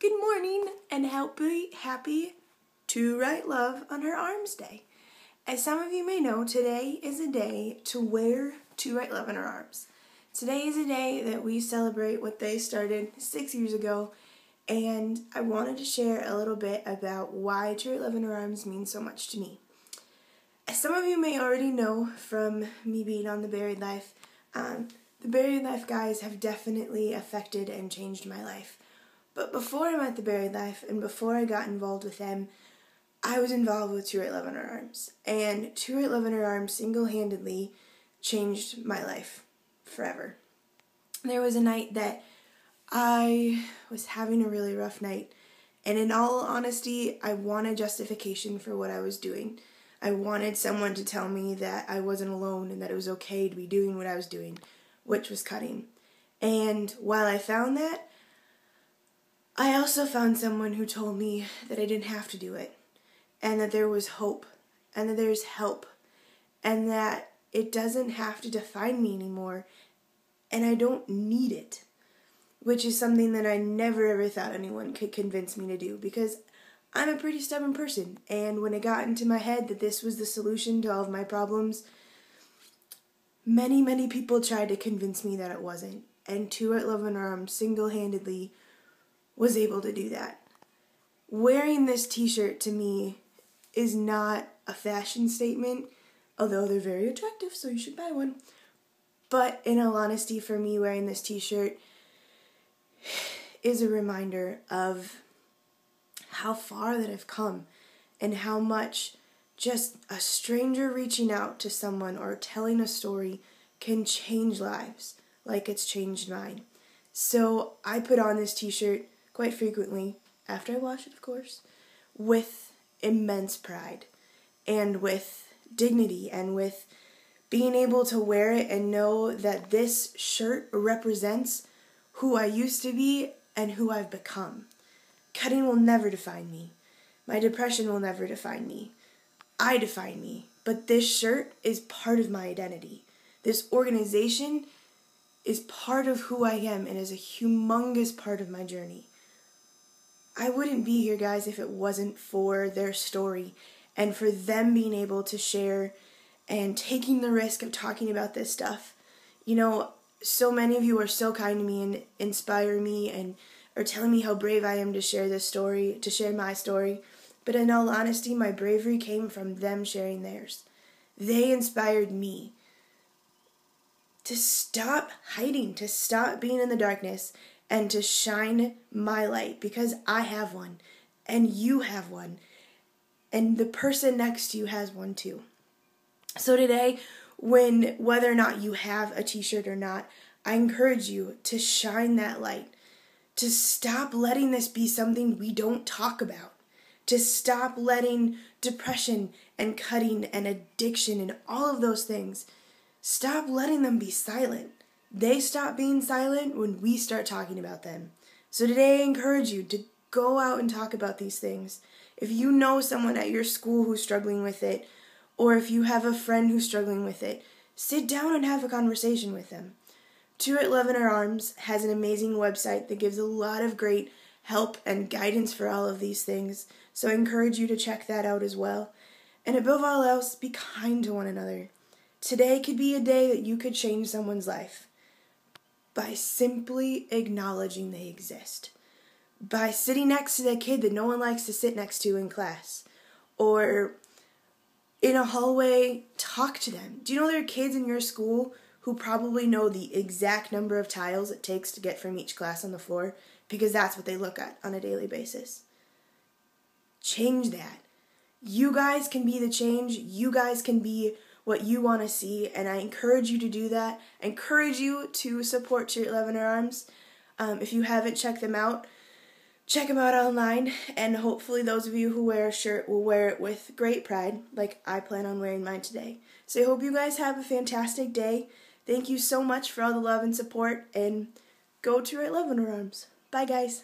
Good morning and happy to write love on her arms day. As some of you may know, today is a day to wear to write love on her arms. Today is a day that we celebrate what they started 6 years ago, and I wanted to share a little bit about why to write love in her arms means so much to me. As some of you may already know from me being on the Buried Life, the Buried Life guys have definitely affected and changed my life. But before I met the Buried Life and before I got involved with them, I was involved with To Write Love in Her Arms. And To Write Love in Her Arms single-handedly changed my life forever. There was a night that I was having a really rough night, and in all honesty, I wanted justification for what I was doing. I wanted someone to tell me that I wasn't alone and that it was okay to be doing what I was doing, which was cutting. And while I found that, I also found someone who told me that I didn't have to do it, and that there was hope, and that there's help, and that it doesn't have to define me anymore, and I don't need it, which is something that I never ever thought anyone could convince me to do, because I'm a pretty stubborn person, and when it got into my head that this was the solution to all of my problems, many people tried to convince me that it wasn't, and To Write Love in Her Arms single-handedly was able to do that. Wearing this t-shirt to me is not a fashion statement, although they're very attractive, so you should buy one. But in all honesty, for me, wearing this t-shirt is a reminder of how far that I've come and how much just a stranger reaching out to someone or telling a story can change lives like it's changed mine. So I put on this t-shirt quite frequently, after I wash it of course, with immense pride and with dignity and with being able to wear it and know that this shirt represents who I used to be and who I've become. Cutting will never define me. My depression will never define me. I define me. But this shirt is part of my identity. This organization is part of who I am and is a humongous part of my journey. I wouldn't be here, guys, if it wasn't for their story and for them being able to share and taking the risk of talking about this stuff. You know, so many of you are so kind to me and inspire me and are telling me how brave I am to share this story, to share my story. But in all honesty, my bravery came from them sharing theirs. They inspired me to stop hiding, to stop being in the darkness, and to shine my light, because I have one, and you have one, and the person next to you has one too. So today, whether or not you have a t-shirt or not, I encourage you to shine that light, to stop letting this be something we don't talk about, to stop letting depression and cutting and addiction and all of those things, stop letting them be silent. They stop being silent when we start talking about them. So today I encourage you to go out and talk about these things. If you know someone at your school who's struggling with it, or if you have a friend who's struggling with it, sit down and have a conversation with them. To Write Love in Her Arms has an amazing website that gives a lot of great help and guidance for all of these things. So I encourage you to check that out as well. And above all else, be kind to one another. Today could be a day that you could change someone's life by simply acknowledging they exist. By sitting next to that kid that no one likes to sit next to in class. Or in a hallway, talk to them. Do you know there are kids in your school who probably know the exact number of tiles it takes to get from each class on the floor? Because that's what they look at on a daily basis. Change that. You guys can be the change. You guys can be what you want to see, and I encourage you to do that. I encourage you to support To Write Love in Her Arms. If you haven't checked them out, check them out online, and hopefully those of you who wear a shirt will wear it with great pride, like I plan on wearing mine today. So I hope you guys have a fantastic day. Thank you so much for all the love and support, and go To Write Love in Her Arms. Bye, guys.